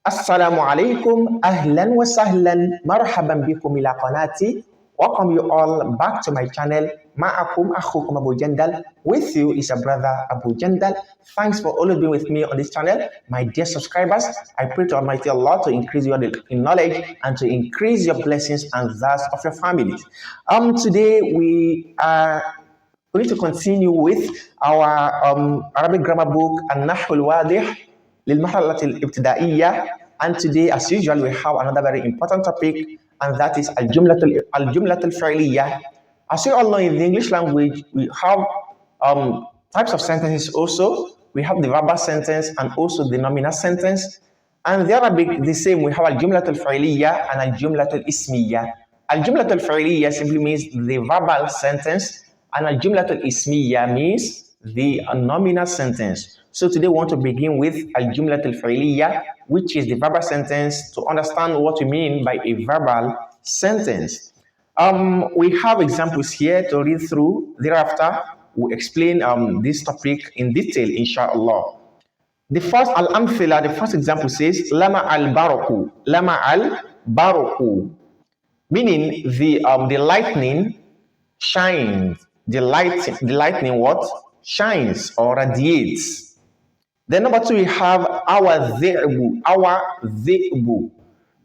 Assalamu alaikum, ahlan wa sahlan, marhaban bikum ila qanati. Welcome you all back to my channel. Ma'akum akhukum Abu Jandal. With you is a brother Abu Jandal. Thanks for always being with me on this channel. My dear subscribers, I pray to Almighty Allah to increase your knowledge and to increase your blessings and that of your families. Today we are going to continue with our Arabic grammar book, An-Nahw al-Wadih للمرحلة الابتدائية, and today as usual we have another very important topic, and that is الجملة الفعلية. As you all know, in the English language we have types of sentences also. We have the verbal sentence and also the nominal sentence, and the Arabic the same. We have الجملة الفعلية and الجملة الاسمية. الجملة الفعلية simply means the verbal sentence, and الجملة الاسمية means the nominal sentence. So today we want to begin with al-jumlat al-fi'liya, which is the verbal sentence, to understand what we mean by a verbal sentence. We have examples here to read through. Thereafter, we'll explain this topic in detail, inshallah. The first al-amthila, the first example says, lama al-baraku, lama al-baraku, meaning the lightning shines. The lightning what? Shines or radiates. Then number two, we have our dhi'bu,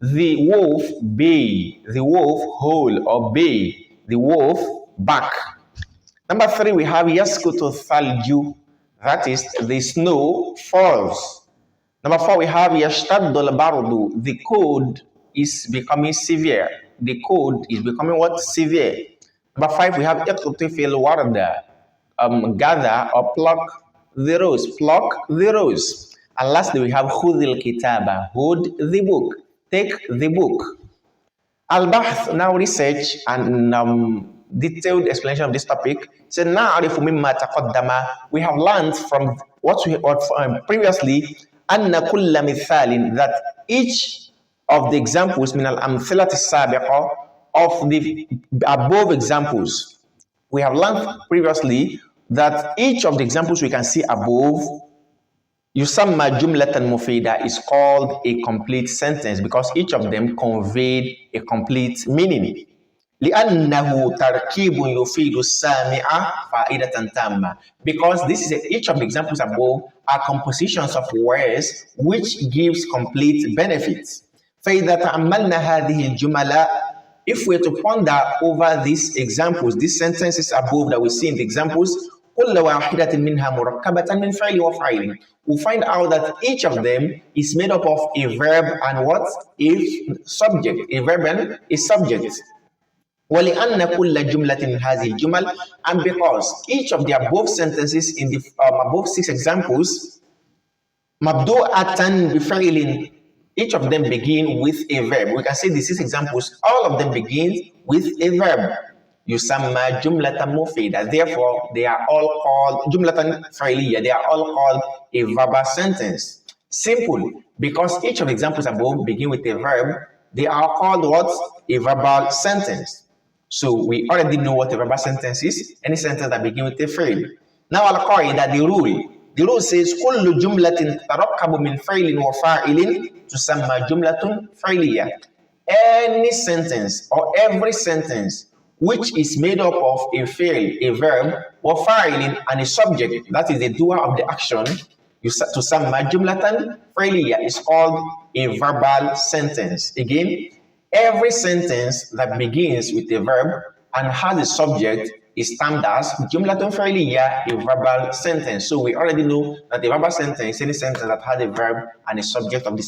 the wolf bay, the wolf hole or bay, the wolf back. Number three, we have yaskutu thalju, that is the snow falls. Number four, we have yashtaddu al-bardu, the cold is becoming severe. The cold is becoming what? Severe. Number five, we have iqtifil warda, gather or pluck the rose, pluck the rose. And lastly, we have khudil kitaba, hold the book, take the book. Al-Bahth, now research and detailed explanation of this topic. So na'arifu mimma taqaddama, we have learned from what we heard previously, anna kulla mithalin, that each of the examples min al-amthilati sabiqa, of the above examples, we have learned previously that each of the examples we can see above, yusamma jumlatan mufida, is called a complete sentence because each of them conveyed a complete meaning. لأنه تركيب يفيد السامع فائدة تامة, because this is each of the examples above are compositions of words which gives complete benefits. فإذا تأملنا هذه الجمل, if we're to ponder over these examples, these sentences above that we see in the examples, كل واحدة منها مركبة من فعل وفاعل, we find out that each of them is made up of a verb and what? A subject, a verb and a subject. ولأن كل جملة من هذه الجمل, and because each of the above sentences in the above six examples, مبدوءة بفعل, each of them begin with a verb. We can say the six examples, all of them begin with a verb. Yusamma jumlatan mufida. Therefore, they are all called jumlatan fi'liya. They are all called a verbal sentence. Simple, because each of the examples above begin with a verb. They are called what? A verbal sentence. So we already know what a verbal sentence is. Any sentence that begins with a fi'l. Now al-qaida, the rule. The rule says kullu jumlatin tarakkabu min fi'lin wa fa'ilin tusamma jumlatun fi'liya. Any sentence or every sentence which is made up of a fi'l, a verb, or fa'ilin, and a subject, that is the doer of the action, tusamma jumlatan fi'liya, is called a verbal sentence. Again, every sentence that begins with a verb and has a subject is termed as jumlatun fi'liya, a verbal sentence. So we already know that a verbal sentence is any sentence that has a verb and a subject of the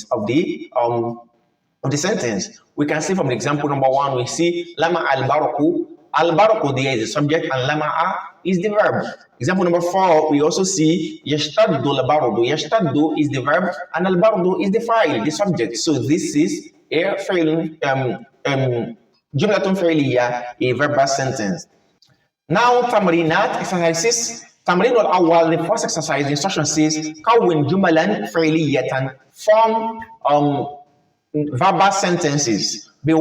sentence. We can see from the example number one, we see lama al-baraku. Al-baraku there is the subject and lama'a is the verb. Example number four, we also see yashtaddu al-bardu. Yashtaddu is the verb and al-bardu is the fa'il, the subject. So this is a jumlatun fi'liya, a verbal sentence. Now tamrinat, exercises. Tamrin al-awwal, the first exercise, the instruction says kawwin jumalan fi'liyatan, form verbal sentences by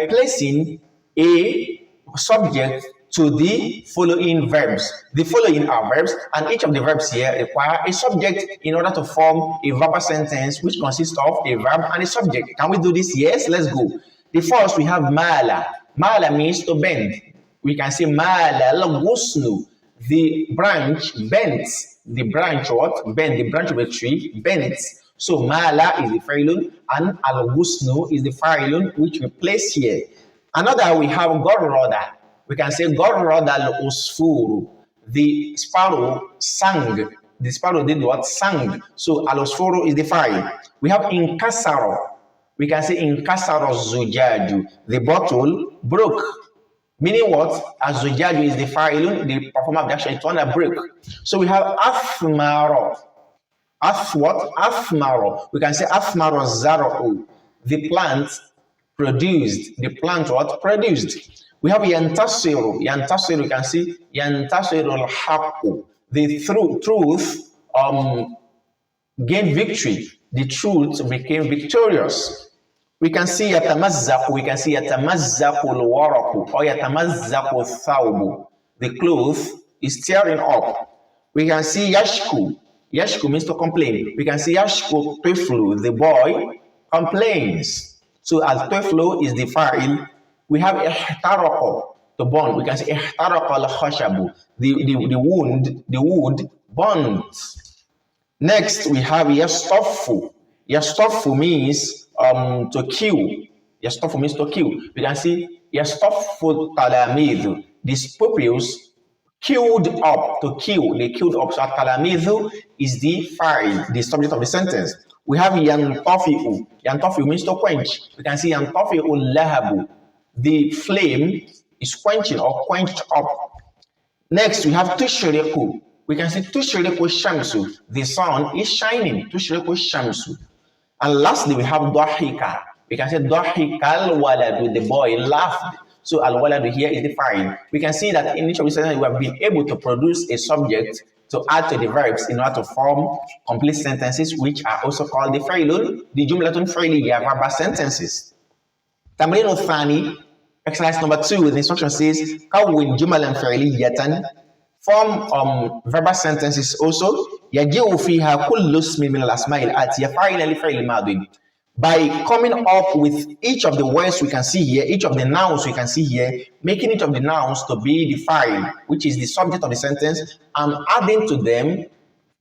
placing a subject to the following verbs. The following are verbs, and each of the verbs here require a subject in order to form a verbal sentence which consists of a verb and a subject. Can we do this? Yes, let's go. The first we have mala. Mala means to bend. We can say mala al-ghusnu. The branch bends. The branch what? Bend. The branch of a tree bends. So mala is the fa'ilun and al-ghusnu is the fa'ilun which we place here. Another we have gorroda. We can say gorroda al-usfuru. The sparrow sang. The sparrow did what? Sang. So al-usfuru is the fa'il. We have inkasaro. We can say inkasaro zujaju. The bottle broke. Meaning what? Az-zujaju is the fa'ilun, the performer of the action, it's one that break. So we have athmaro. What? Athmaro. We can say athmaro zara'u. The plant produced. The plant what? Produced. We have yantasiru. Yantasiru, you can see yantasiru al-haqqu. The truth gained victory. The truth became victorious. We can see yatamazzaqu. We can see yatamazzaqu al-waraqu or yatamazzaqu al-thawbu. The cloth is tearing up. We can see yashku. Yashku means to complain. We can see yashku tiflu. The boy complains. So al-tiflu is the fa'il. We have ihtaraqa, to burn. We can say ihtaraqa al-khashabu. The wood burns. Next we have yastafu. Yastafu means to kill. Yastafu means to kill. We can see yastafu talamidhu. These pupils queued up, to kill. They queued up. So talamidhu is the fa'il, the subject of the sentence. We have yantafi'u. Yantafi'u means to quench. We can see yantafi'u lahabu. The flame is quenching or quenched up. Next we have tushriqu. We can see tushriqu shamsu. The sun is shining. Tushriqu shamsu. And lastly, we have dahika. We can say dahika al-waladu. The boy laughed. So al-waladu here is the fa'il. We can see that in each of these sentences, we have been able to produce a subject to add to the verbs in order to form complete sentences, which are also called the fa'ilun, the jumlatun fi'liyya, verbal sentences. Tamrin al-thani, exercise number 2, the instruction says, kawwin jumalan fi'liyyatan. Form verbal sentences also. يجيء فيها كل اسم من الأسماء الآتية فاعلا لفعل الماضي. By coming up with each of the words we can see here, each of the nouns we can see here, making each of the nouns to be the fa'il, which is the subject of the sentence, and adding to them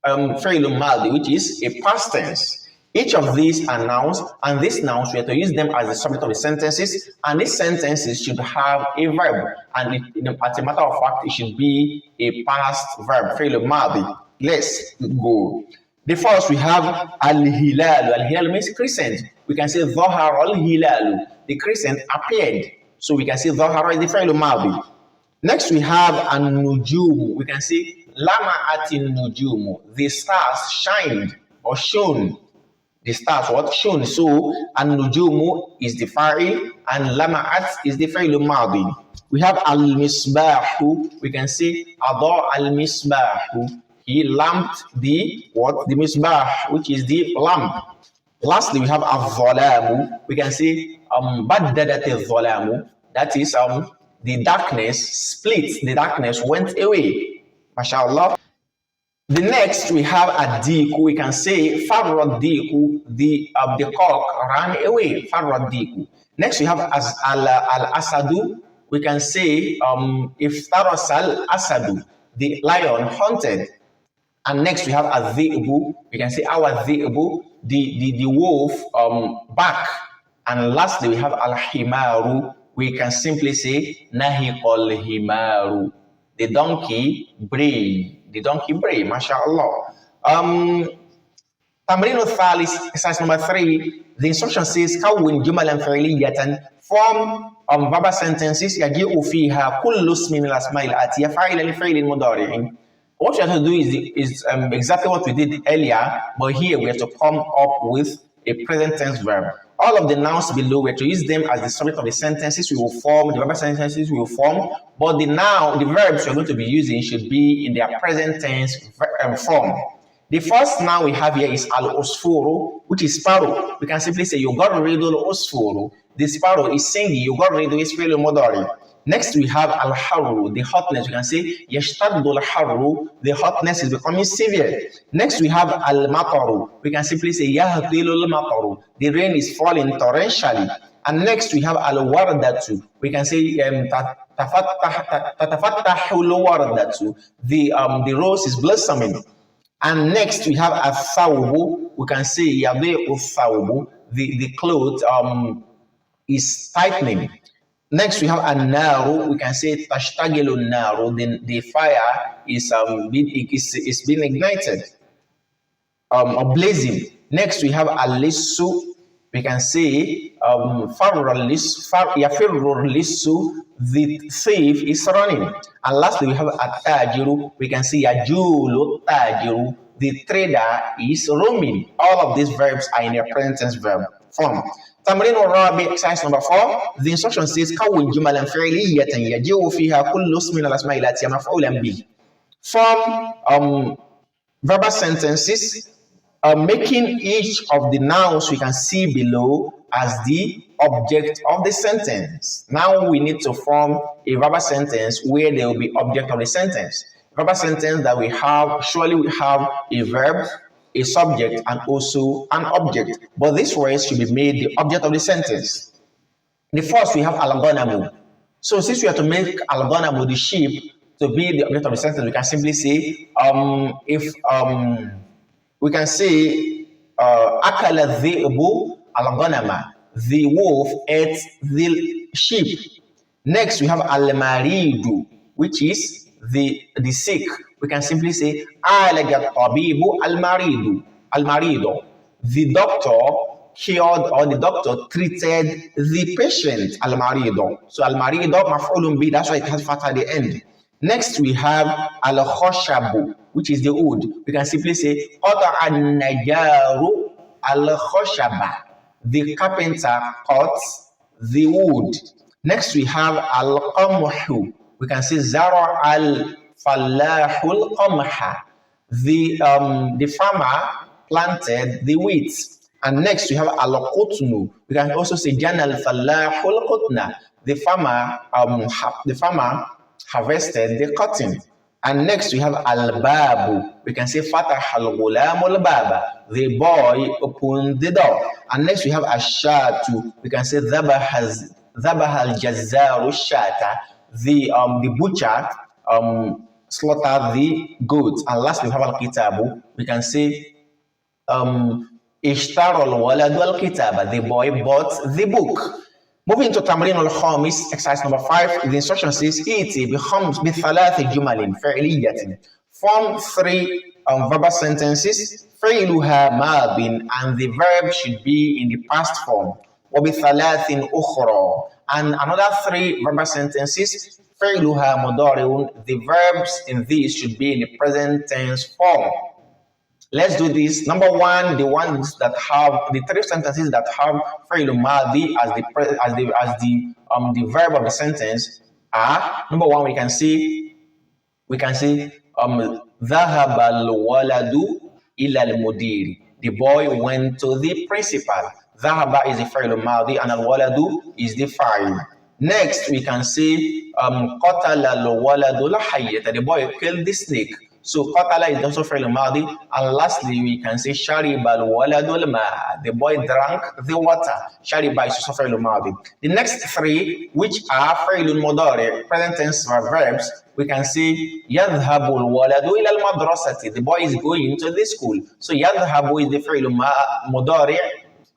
فعل الماضي, which is a past tense. Each of these are nouns, and these nouns we have to use them as the subject of the sentences, and these sentences should have a verb, and as a matter of fact, it should be a past verb, فعل الماضي. Let's go. The first we have al-hilal. Al-hilal means crescent. We can say ظهر al-hilal. The crescent appeared. So we can say ظهر is the فعل الماضي. Next we have an-nujum. We can say lama'at an-nujum. The stars shined or shone. The stars what? Shone. So an-nujumu is the fa'il and lama'at is the fa'il al-madi. We have al-misbahu. We can say ada al-misbahu. He lamped the what? The misbah, which is the lamp. Lastly, we have al-dhalamu. We can say baddadat al-dhalamu. That is the darkness split. The darkness went away. MashaAllah. The next we have ad-diku. We can say farad-diku. The cock ran away. Farad-diku. Next we have al-asadu. We can say iftarasal asadu. The lion hunted. And next we have adhi'bu. We can say our dhi'bu, the wolf back. And lastly we have al-himaru. We can simply say nahiqal himaru. The donkey bray. The donkey bray, mashallah. Tamrin al-thalis, exercise number 3. The instruction says kawwin jumalan fi'liyatan. Form verbal sentences yaji'u fiha kullu ismin min al-asma'il atiyya fa'ilan li fi'lin mudari'in. What we have to do is exactly what we did earlier, but here we have to come up with a present tense verb. All of the nouns below, we have to use them as the subject of the sentences we will form, the verbal sentences we will form, but the verbs we're going to be using should be in their present tense form. The first noun we have here is al-usfuru, which is sparrow. We can simply say, you got rid of al-usfuru. The sparrow is singing, you got rid of his fi'l mudari. Next we have al-harru, the hotness. We can say yashtaddu al-harru, the hotness is becoming severe. Next we have al-mataru. We can simply say yahtilu al-mataru, the rain is falling torrentially. And next we have al-wardatu. We can say tatafattahu al-wardatu, the rose is blossoming. And next we have a-thawbu. We can say yabi'u thawbu, the clothes is tightening. Next we have an-naru. We can say tashtagilu an-naru, the fire is being ignited or blazing. Next we have al-lissu. We can say yafirru al-lissu, the thief is running. And lastly we have at-tajiru. We can say yajulu tajiru, the trader is roaming. All of these verbs are in a present tense verb form. تمرين الرابع exercise number 4. The instruction says كون جملا فعلية يجيء فيها كل اسم من الأسماء التي مفعولا به. Form verbal sentences making each of the nouns we can see below as the object of the sentence. Now we need to form a verbal sentence where there will be object of the sentence. Verbal sentence that we have, surely we have a verb, a subject, and also an object. But this words should be made the object of the sentence. The first we have al-ghanamu. So since we have to make al-ghanamu, the sheep, to be the object of the sentence, we can simply say we can say akala dhi'bu al-ghanama, the wolf ate the sheep. Next we have al-maridu, which is the sick. We can simply say alaga tabibu al-maridu, the doctor cured or the doctor treated the patient. Al-maridu. So al-maridu maf'ulun bi, that's why it has fatha at the end. Next we have al-khoshabu, which is the wood. We can simply say qata an-najaru al-khoshaba, the carpenter cuts the wood. Next we have al-qamhu. We can say zara al-fallahu al-qamha, the farmer planted the wheat. And next we have al-qutnu. We can also say jana al-fallahu al-qutna, the farmer harvested the cotton. And next we have al-babu. We can say fatah al-gulamu al-baba, the boy opened the door. And next we have ash-shatu. We can say dhabaha al-jazzaru shata, the butcher slaughtered the goats. And lastly we have al-kitabu. We can say ishtara al-waladu al-kitaba, the boy bought the book. Moving to Tamrin al-Khamis, exercise number 5, the instruction says iti bi-thalathi jumalin fi'liyatin. Form 3 verbal sentences, fi'luha madin, and the verb should be in the past form. Wa bi-thalathin ukhra, and another 3 verbal sentences, fi'luha mudari'un, the verbs in these should be in the present tense form. Let's do this. Number 1, the ones that have the 3 sentences that have fi'lu madi as the verb of the sentence are, number 1, we can say dhahaba al-waladu ila al-mudiri, the boy went to the principal. Dhahaba is the fi'lu madi and al-waladu is the fa'il. Next we can say qatala al-waladu al-hayyata, the boy killed the snake. So qatala is also fi'l madi. And lastly we can say shariba al-waladu al-ma, the boy drank the water. Shariba is also fi'l madi. The next 3, which are fi'l mudari, present tense verbs, we can say yadhhabu al-waladu ila al-madrasati, the boy is going to the school. So yadhhabu is the fi'l mudari,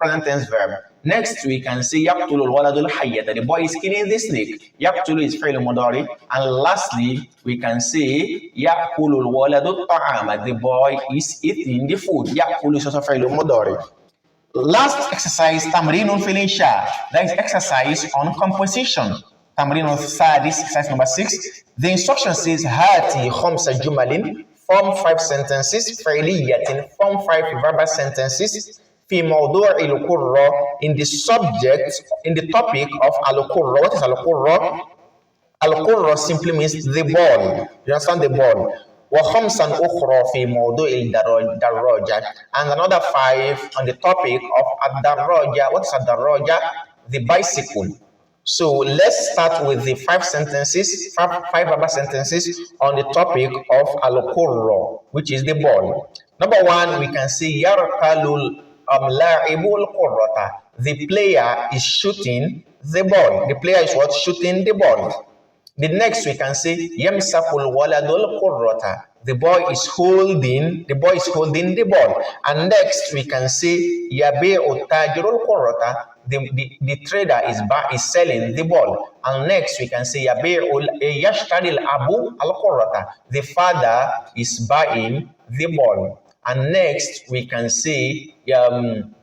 present tense verb. Next we can say yaqtulu al-waladu al-hayyata, the boy is killing the snake. Yaqtulu is fi'l mudari. And lastly we can say yaqulu al-waladu al-ta'ama, the boy is eating the food. Yaqulu is also fi'l mudari. Last exercise, tamrinun fil insha, that is exercise on composition. Tamrinun sadis, exercise number 6. The instruction says hati khamsa jumalin, form 5 sentences, fi'liyatin, form 5 verbal sentences, fi mawdu' al-qurra, in the subject, in the topic of al-qurra. What is al-qurra? Al-qurra simply means the ball. You understand, the ball. Wa khamsan ukhra fi mawdu' al-darraja, and another 5 on the topic of ad-darraja. What is ad-darraja? The bicycle. So let's start with the five verbal sentences on the topic of al-qurra, which is the ball. Number one, we can see yarkalul la'ibul qurrata. The player is shooting the ball. The player is what? Shooting the ball. The next we can say yamsakul waladul qurrata. The boy is holding the ball. And next we can say yabi'u tajirul qurrata. The trader is selling the ball. And next we can say yashtaril abu al qurrata. The father is buying the ball. And next we can say yajri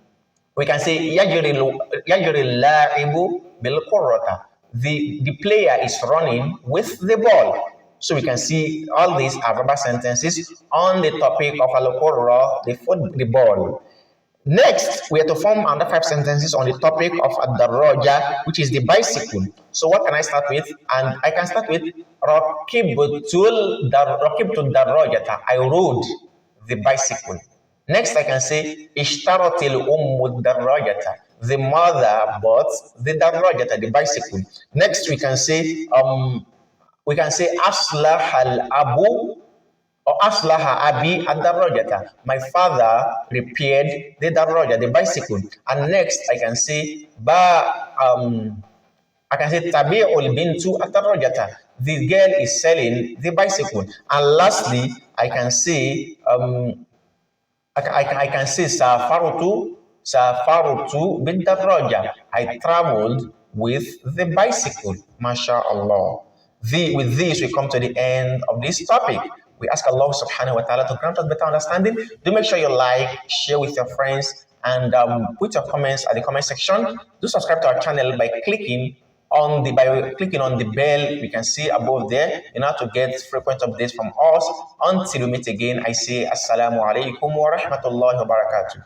la'ibu bil qurrata. The player is running with the ball. So we can see all these are verbal sentences on the topic of al-qurra, the ball. Next, we have to form another five sentences on the topic of ad-darraja, which is the bicycle. So what can I start with? And I can start with rakibtu darrajata. I rode the bicycle. Next, I can say ishtaratil ummu darrajata. The mother bought the darrajata, the bicycle. Next, we can say aslah al abu or aslaha abi ad-darrajata. My father repaired the darraja, the bicycle. And next, I can say tabi'ul bintu ad-darrajata. The girl is selling the bicycle. And lastly, I can say safarutu bid darraja. I traveled with the bicycle. MashaAllah. With this, we come to the end of this topic. We ask Allah subhanahu wa ta'ala to grant us better understanding. Do make sure you like, share with your friends, and put your comments at the comment section. Do subscribe to our channel by clicking on the bell we can see above there in order to get frequent updates from us. Until we meet again, I say Assalamu alaikum wa rahmatullahi wa barakatuh.